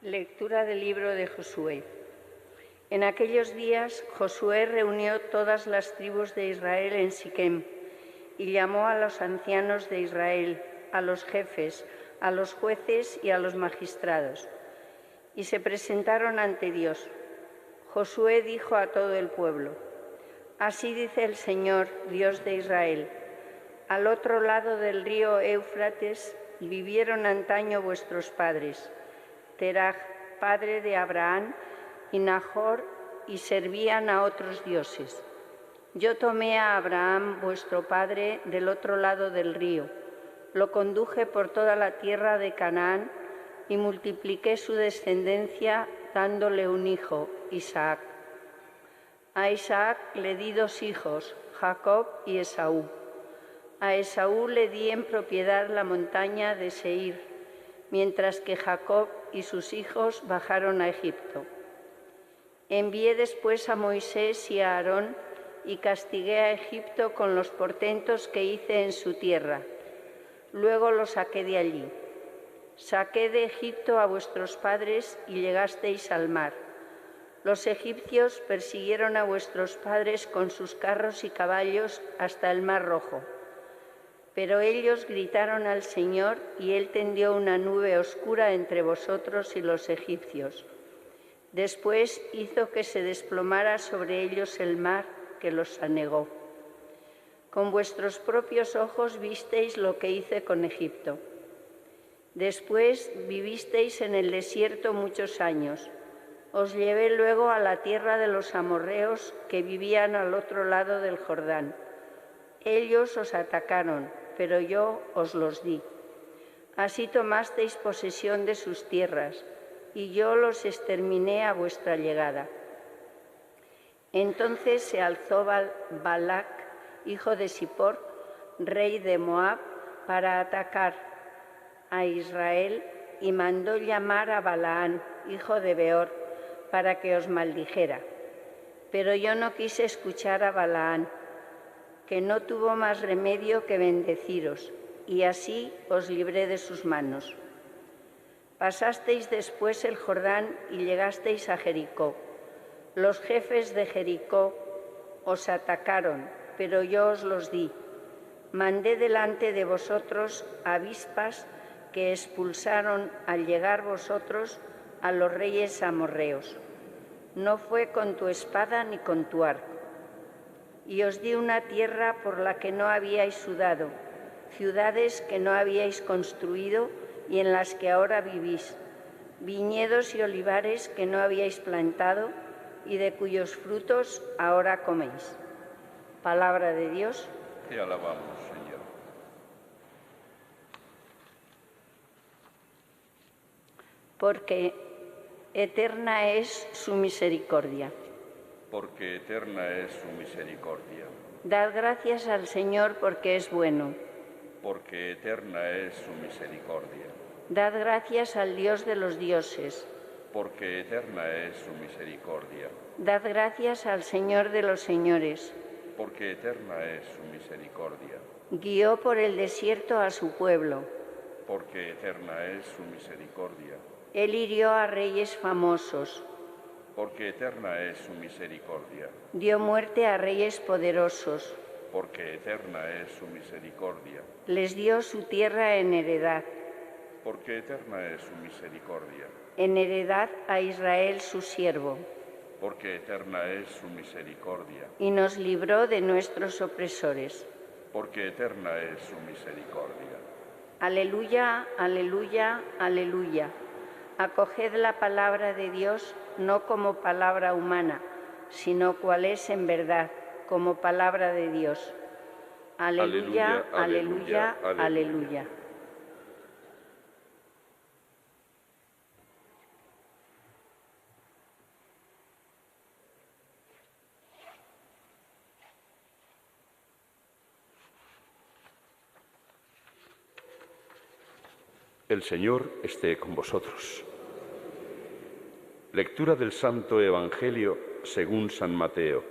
Lectura del libro de Josué. En aquellos días Josué reunió todas las tribus de Israel en Siquem y llamó a los ancianos de Israel, a los jefes, a los jueces y a los magistrados. Y se presentaron ante Dios. Josué dijo a todo el pueblo: Así dice el Señor, Dios de Israel: al otro lado del río Éufrates vivieron antaño vuestros padres, Teraj, padre de Abraham, y Nahor, y servían a otros dioses. Yo tomé a Abraham, vuestro padre, del otro lado del río, lo conduje por toda la tierra de Canaán y multipliqué su descendencia dándole un hijo, Isaac. A Isaac le di 2 hijos, Jacob y Esaú. A Esaú le di en propiedad la montaña de Seir, mientras que Jacob y sus hijos bajaron a Egipto. Envié después a Moisés y a Aarón y castigué a Egipto con los portentos que hice en su tierra. Luego los saqué de allí. Saqué de Egipto a vuestros padres y llegasteis al mar. Los egipcios persiguieron a vuestros padres con sus carros y caballos hasta el Mar Rojo. Pero ellos gritaron al Señor y Él tendió una nube oscura entre vosotros y los egipcios. Después hizo que se desplomara sobre ellos el mar que los anegó. Con vuestros propios ojos visteis lo que hice con Egipto. Después vivisteis en el desierto muchos años. Os llevé luego a la tierra de los amorreos que vivían al otro lado del Jordán. Ellos os atacaron, pero yo os los di. Así tomasteis posesión de sus tierras, y yo los exterminé a vuestra llegada. Entonces se alzó Balac, hijo de Zippor, rey de Moab, para atacar a Israel, y mandó llamar a Balaán, hijo de Beor, para que os maldijera. Pero yo no quise escuchar a Balaán, que no tuvo más remedio que bendeciros, y así os libré de sus manos. Pasasteis después el Jordán y llegasteis a Jericó. Los jefes de Jericó os atacaron, pero yo os los di. Mandé delante de vosotros avispas que expulsaron al llegar vosotros a los reyes amorreos. No fue con tu espada ni con tu arco. Y os di una tierra por la que no habíais sudado, ciudades que no habíais construido y en las que ahora vivís, viñedos y olivares que no habíais plantado y de cuyos frutos ahora coméis. Palabra de Dios. Te alabamos, Señor. Porque eterna es su misericordia. Porque eterna es su misericordia. Dad gracias al Señor porque es bueno. Porque eterna es su misericordia. Dad gracias al Dios de los dioses. Porque eterna es su misericordia. Dad gracias al Señor de los señores. Porque eterna es su misericordia. Guió por el desierto a su pueblo. Porque eterna es su misericordia. Él hirió a reyes famosos. Porque eterna es su misericordia. Dio muerte a reyes poderosos. Porque eterna es su misericordia. Les dio su tierra en heredad. Porque eterna es su misericordia. En heredad a Israel su siervo. Porque eterna es su misericordia. Y nos libró de nuestros opresores. Porque eterna es su misericordia. Aleluya, aleluya, aleluya. Acoged la palabra de Dios no como palabra humana, sino cual es en verdad, como palabra de Dios. Aleluya, aleluya, aleluya, aleluya. El Señor esté con vosotros. Lectura del Santo Evangelio según San Mateo.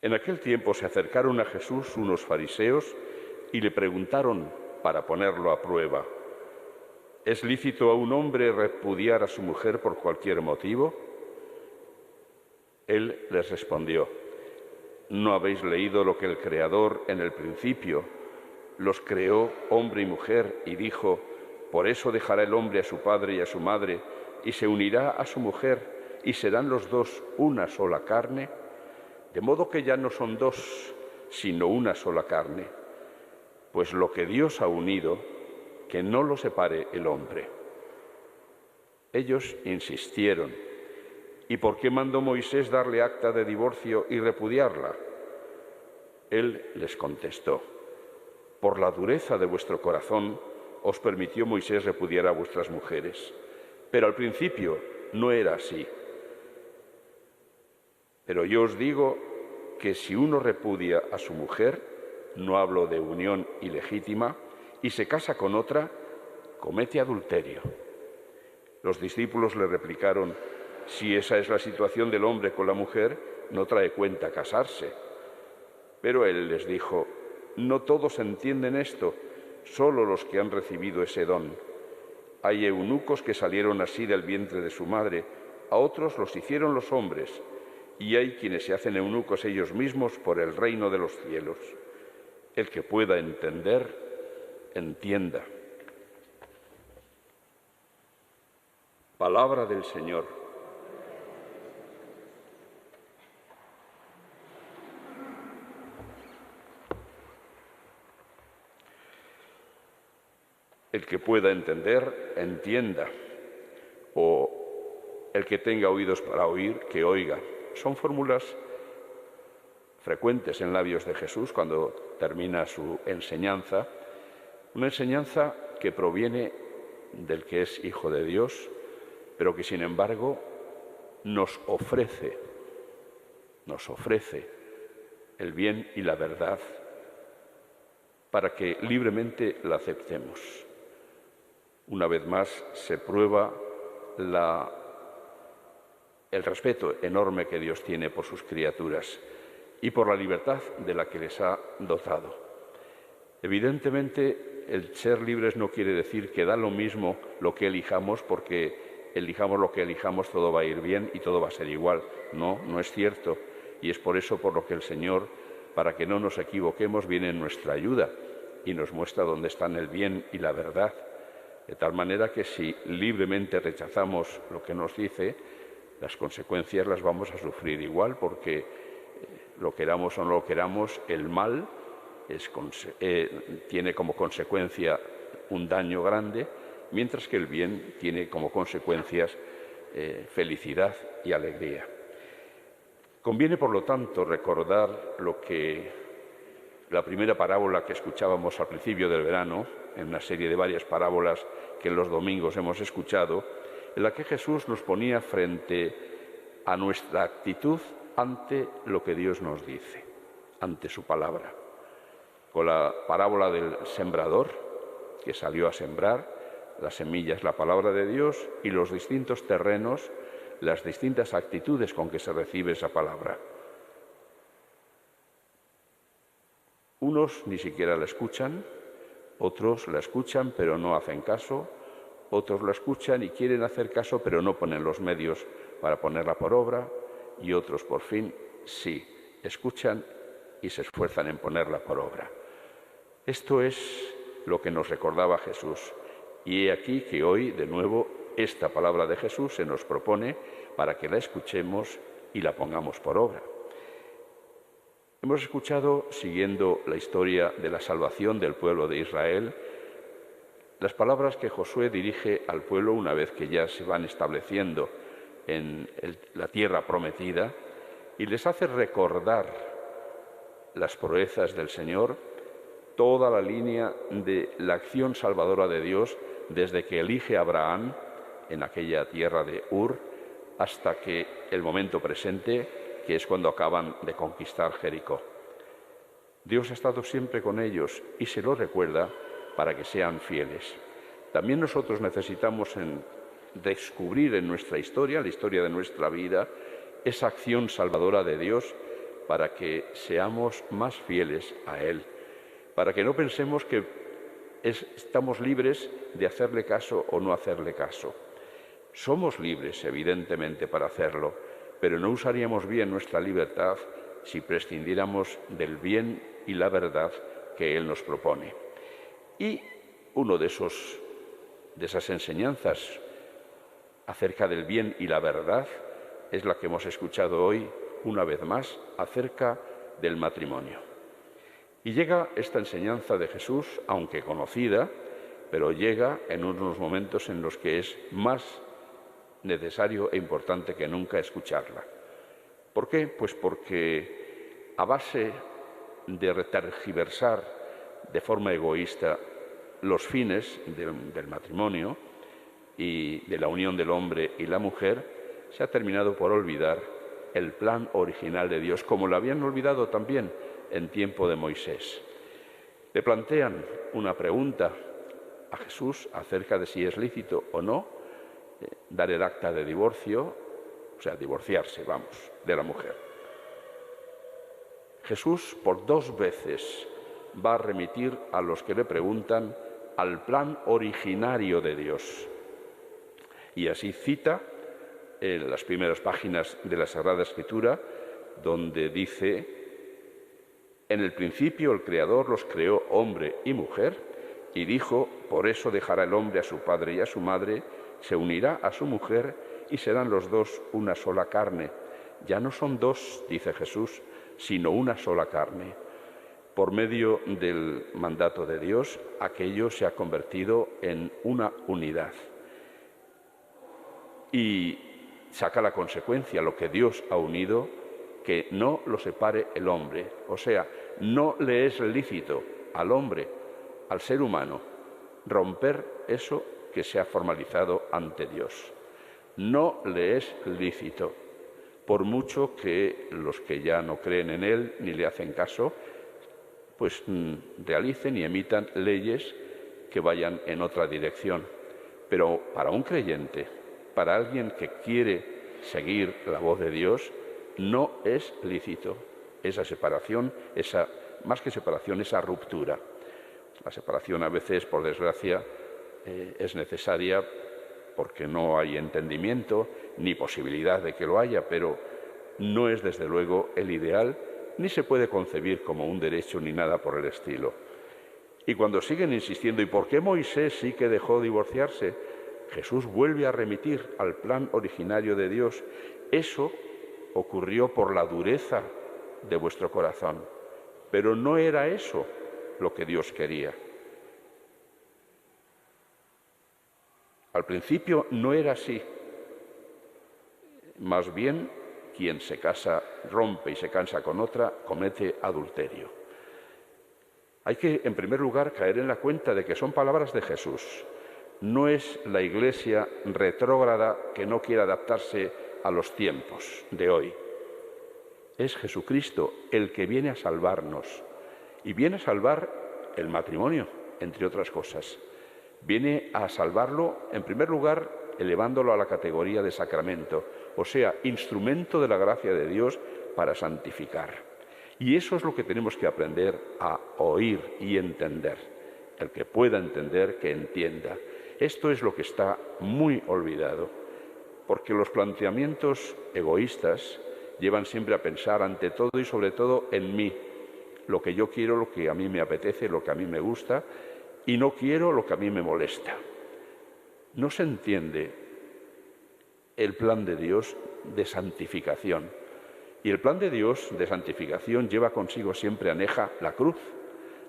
En aquel tiempo se acercaron a Jesús unos fariseos y le preguntaron para ponerlo a prueba. ¿Es lícito a un hombre repudiar a su mujer por cualquier motivo? Él les respondió: ¿no habéis leído lo que el Creador en el principio los creó hombre y mujer y dijo: por eso dejará el hombre a su padre y a su madre y se unirá a su mujer y serán los dos una sola carne? De modo que ya no son dos, sino una sola carne. Pues lo que Dios ha unido, que no lo separe el hombre. Ellos insistieron: ¿y por qué mandó Moisés darle acta de divorcio y repudiarla? Él les contestó: por la dureza de vuestro corazón os permitió Moisés repudiar a vuestras mujeres, pero al principio no era así. Pero yo os digo que si uno repudia a su mujer, no hablo de unión ilegítima, y se casa con otra, comete adulterio. Los discípulos le replicaron: si esa es la situación del hombre con la mujer, no trae cuenta casarse. Pero él les dijo: no todos entienden esto, solo los que han recibido ese don. Hay eunucos que salieron así del vientre de su madre, a otros los hicieron los hombres, y hay quienes se hacen eunucos ellos mismos por el reino de los cielos. El que pueda entender, entienda. Palabra del Señor. El que pueda entender, entienda. O el que tenga oídos para oír, que oiga. Son fórmulas frecuentes en labios de Jesús cuando termina su enseñanza. Una enseñanza que proviene del que es Hijo de Dios, pero que sin embargo nos ofrece el bien y la verdad para que libremente la aceptemos. Una vez más se prueba el respeto enorme que Dios tiene por sus criaturas y por la libertad de la que les ha dotado. Evidentemente, el ser libres no quiere decir que da lo mismo lo que elijamos, porque elijamos lo que elijamos, todo va a ir bien y todo va a ser igual. No, no es cierto. Y es por eso por lo que el Señor, para que no nos equivoquemos, viene en nuestra ayuda y nos muestra dónde están el bien y la verdad. De tal manera que si libremente rechazamos lo que nos dice, las consecuencias las vamos a sufrir igual, porque lo queramos o no lo queramos, el mal tiene como consecuencia un daño grande, mientras que el bien tiene como consecuencias felicidad y alegría. Conviene, por lo tanto, recordar la primera parábola que escuchábamos al principio del verano, en una serie de varias parábolas que en los domingos hemos escuchado, en la que Jesús nos ponía frente a nuestra actitud ante lo que Dios nos dice, ante su palabra. Con la parábola del sembrador, que salió a sembrar, la semilla es la palabra de Dios y los distintos terrenos, las distintas actitudes con que se recibe esa palabra. Unos ni siquiera la escuchan, otros la escuchan pero no hacen caso, otros la escuchan y quieren hacer caso pero no ponen los medios para ponerla por obra, y otros por fin sí, escuchan y se esfuerzan en ponerla por obra. Esto es lo que nos recordaba Jesús, y he aquí que hoy de nuevo esta palabra de Jesús se nos propone para que la escuchemos y la pongamos por obra. Hemos escuchado, siguiendo la historia de la salvación del pueblo de Israel, las palabras que Josué dirige al pueblo una vez que ya se van estableciendo en la tierra prometida, y les hace recordar las proezas del Señor, toda la línea de la acción salvadora de Dios desde que elige a Abraham en aquella tierra de Ur hasta que el momento presente, que es cuando acaban de conquistar Jericó. Dios ha estado siempre con ellos y se lo recuerda para que sean fieles. También nosotros necesitamos descubrir en nuestra historia, la historia de nuestra vida, esa acción salvadora de Dios para que seamos más fieles a Él, para que no pensemos que estamos libres de hacerle caso o no hacerle caso. Somos libres, evidentemente, para hacerlo, pero no usaríamos bien nuestra libertad si prescindiéramos del bien y la verdad que Él nos propone. Y uno de esas enseñanzas acerca del bien y la verdad es la que hemos escuchado hoy, una vez más, acerca del matrimonio. Y llega esta enseñanza de Jesús, aunque conocida, pero llega en unos momentos en los que es más necesario e importante que nunca escucharla. ¿Por qué? Pues porque a base de tergiversar de forma egoísta los fines del matrimonio y de la unión del hombre y la mujer, se ha terminado por olvidar el plan original de Dios, como lo habían olvidado también en tiempo de Moisés. Le plantean una pregunta a Jesús acerca de si es lícito o no dar el acta de divorcio, o sea, divorciarse, de la mujer. Jesús por 2 veces va a remitir a los que le preguntan al plan originario de Dios. Y así cita en las primeras páginas de la Sagrada Escritura, donde dice: en el principio el Creador los creó hombre y mujer, y dijo: por eso dejará el hombre a su padre y a su madre, se unirá a su mujer, y serán los dos una sola carne. Ya no son 2, dice Jesús, sino una sola carne. Por medio del mandato de Dios, aquello se ha convertido en una unidad. Y saca la consecuencia, lo que Dios ha unido, que no lo separe el hombre. O sea, no le es lícito al hombre, al ser humano, romper eso que se ha formalizado ante Dios. No le es lícito, por mucho que los que ya no creen en Él ni le hacen caso, pues realicen y emitan leyes que vayan en otra dirección. Pero para un creyente, para alguien que quiere seguir la voz de Dios, no es lícito esa separación, más que separación, esa ruptura. La separación a veces, por desgracia, es necesaria porque no hay entendimiento ni posibilidad de que lo haya, pero no es desde luego el ideal, ni se puede concebir como un derecho ni nada por el estilo. Y cuando siguen insistiendo, ¿y por qué Moisés sí que dejó divorciarse? Jesús vuelve a remitir al plan originario de Dios. Eso ocurrió por la dureza de vuestro corazón, pero no era eso lo que Dios quería. Al principio no era así. Más bien, quien se casa, rompe y se casa con otra, comete adulterio. Hay que, en primer lugar, caer en la cuenta de que son palabras de Jesús. No es la Iglesia retrógrada que no quiere adaptarse a los tiempos de hoy. Es Jesucristo el que viene a salvarnos. Y viene a salvar el matrimonio, entre otras cosas. Viene a salvarlo, en primer lugar, elevándolo a la categoría de sacramento, o sea, instrumento de la gracia de Dios para santificar. Y eso es lo que tenemos que aprender a oír y entender. El que pueda entender, que entienda. Esto es lo que está muy olvidado, porque los planteamientos egoístas llevan siempre a pensar ante todo y sobre todo en mí, lo que yo quiero, lo que a mí me apetece, lo que a mí me gusta, y no quiero lo que a mí me molesta. No se entiende el plan de Dios de santificación. Y el plan de Dios de santificación lleva consigo siempre aneja la cruz,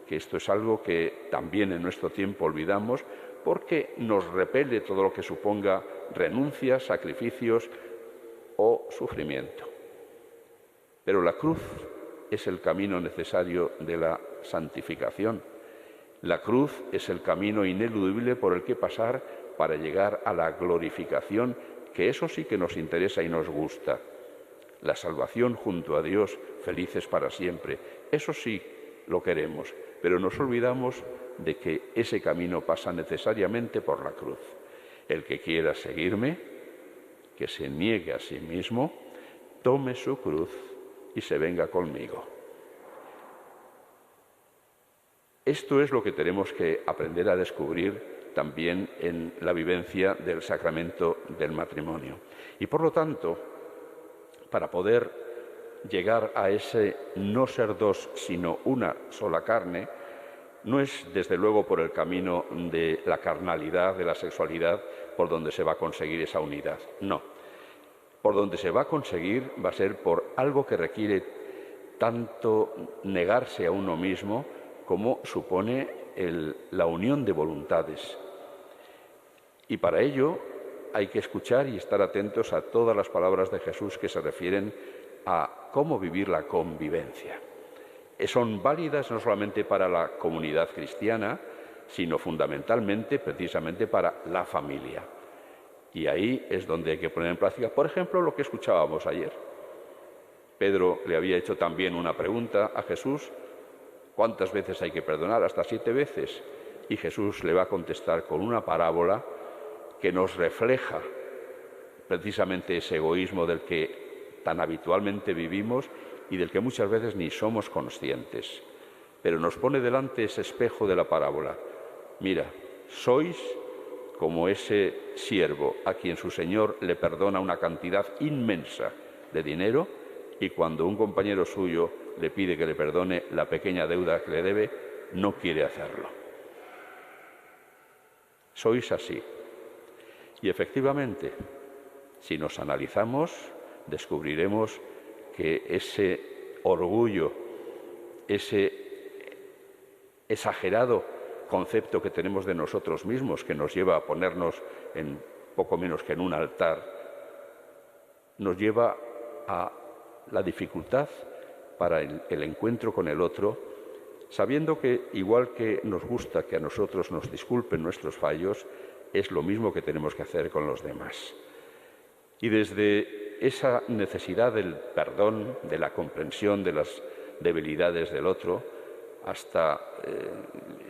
que esto es algo que también en nuestro tiempo olvidamos porque nos repele todo lo que suponga renuncias, sacrificios o sufrimiento. Pero la cruz es el camino necesario de la santificación. La cruz es el camino ineludible por el que pasar para llegar a la glorificación, que eso sí que nos interesa y nos gusta. La salvación junto a Dios, felices para siempre. Eso sí lo queremos, pero nos olvidamos de que ese camino pasa necesariamente por la cruz. El que quiera seguirme, que se niegue a sí mismo, tome su cruz y se venga conmigo. Esto es lo que tenemos que aprender a descubrir también en la vivencia del sacramento del matrimonio. Y por lo tanto, para poder llegar a ese no ser dos, sino una sola carne, no es desde luego por el camino de la carnalidad, de la sexualidad, por donde se va a conseguir esa unidad. No. Por donde se va a conseguir va a ser por algo que requiere tanto negarse a uno mismo como supone la unión de voluntades. Y para ello hay que escuchar y estar atentos a todas las palabras de Jesús que se refieren a cómo vivir la convivencia. Son válidas no solamente para la comunidad cristiana, sino fundamentalmente, precisamente, para la familia. Y ahí es donde hay que poner en práctica, por ejemplo, lo que escuchábamos ayer. Pedro le había hecho también una pregunta a Jesús: ¿cuántas veces hay que perdonar? Hasta 7 veces. Y Jesús le va a contestar con una parábola que nos refleja precisamente ese egoísmo del que tan habitualmente vivimos y del que muchas veces ni somos conscientes. Pero nos pone delante ese espejo de la parábola. Mira, sois como ese siervo a quien su señor le perdona una cantidad inmensa de dinero, y cuando un compañero suyo le pide que le perdone la pequeña deuda que le debe, no quiere hacerlo. Sois así. Y efectivamente, si nos analizamos, descubriremos que ese orgullo, ese exagerado concepto que tenemos de nosotros mismos, que nos lleva a ponernos en poco menos que en un altar, nos lleva a la dificultad para el encuentro con el otro, sabiendo que, igual que nos gusta que a nosotros nos disculpen nuestros fallos, es lo mismo que tenemos que hacer con los demás. Y desde esa necesidad del perdón, de la comprensión de las debilidades del otro, hasta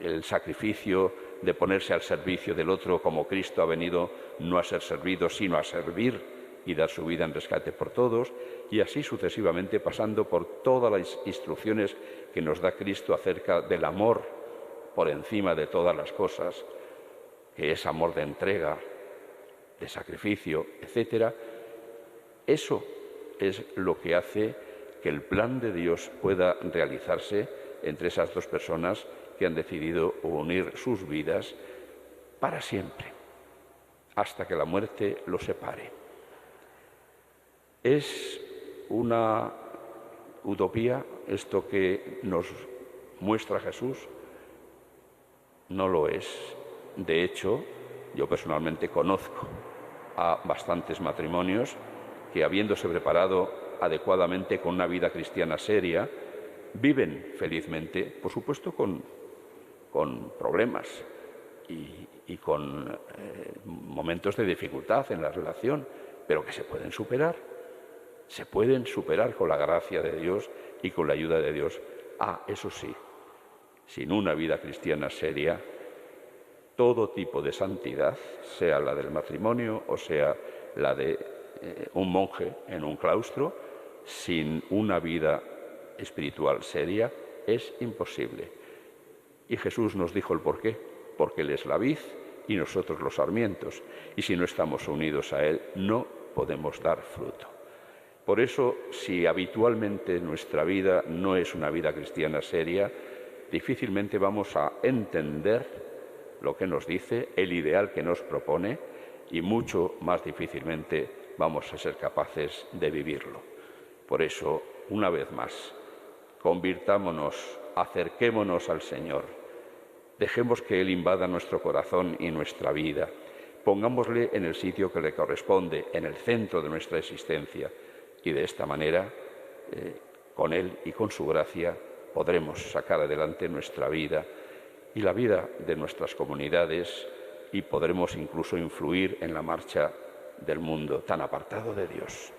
el sacrificio de ponerse al servicio del otro, como Cristo ha venido no a ser servido, sino a servir y dar su vida en rescate por todos, y así sucesivamente, pasando por todas las instrucciones que nos da Cristo acerca del amor por encima de todas las cosas, que es amor de entrega, de sacrificio, etc. Eso es lo que hace que el plan de Dios pueda realizarse entre esas dos personas que han decidido unir sus vidas para siempre, hasta que la muerte los separe. ¿Es una utopía esto que nos muestra Jesús? No lo es. De hecho, yo personalmente conozco a bastantes matrimonios que, habiéndose preparado adecuadamente con una vida cristiana seria, viven felizmente, por supuesto con problemas y con momentos de dificultad en la relación, pero que se pueden superar. Se pueden superar con la gracia de Dios y con la ayuda de Dios. Eso sí, sin una vida cristiana seria, todo tipo de santidad, sea la del matrimonio o sea la de un monje en un claustro, sin una vida espiritual seria, es imposible. Y Jesús nos dijo el porqué: porque Él es la vid y nosotros los sarmientos, y si no estamos unidos a Él, no podemos dar fruto. Por eso, si habitualmente nuestra vida no es una vida cristiana seria, difícilmente vamos a entender lo que nos dice, el ideal que nos propone, y mucho más difícilmente vamos a ser capaces de vivirlo. Por eso, una vez más, convirtámonos, acerquémonos al Señor, dejemos que Él invada nuestro corazón y nuestra vida, pongámosle en el sitio que le corresponde, en el centro de nuestra existencia, y de esta manera, con Él y con su gracia, podremos sacar adelante nuestra vida y la vida de nuestras comunidades, y podremos incluso influir en la marcha del mundo tan apartado de Dios.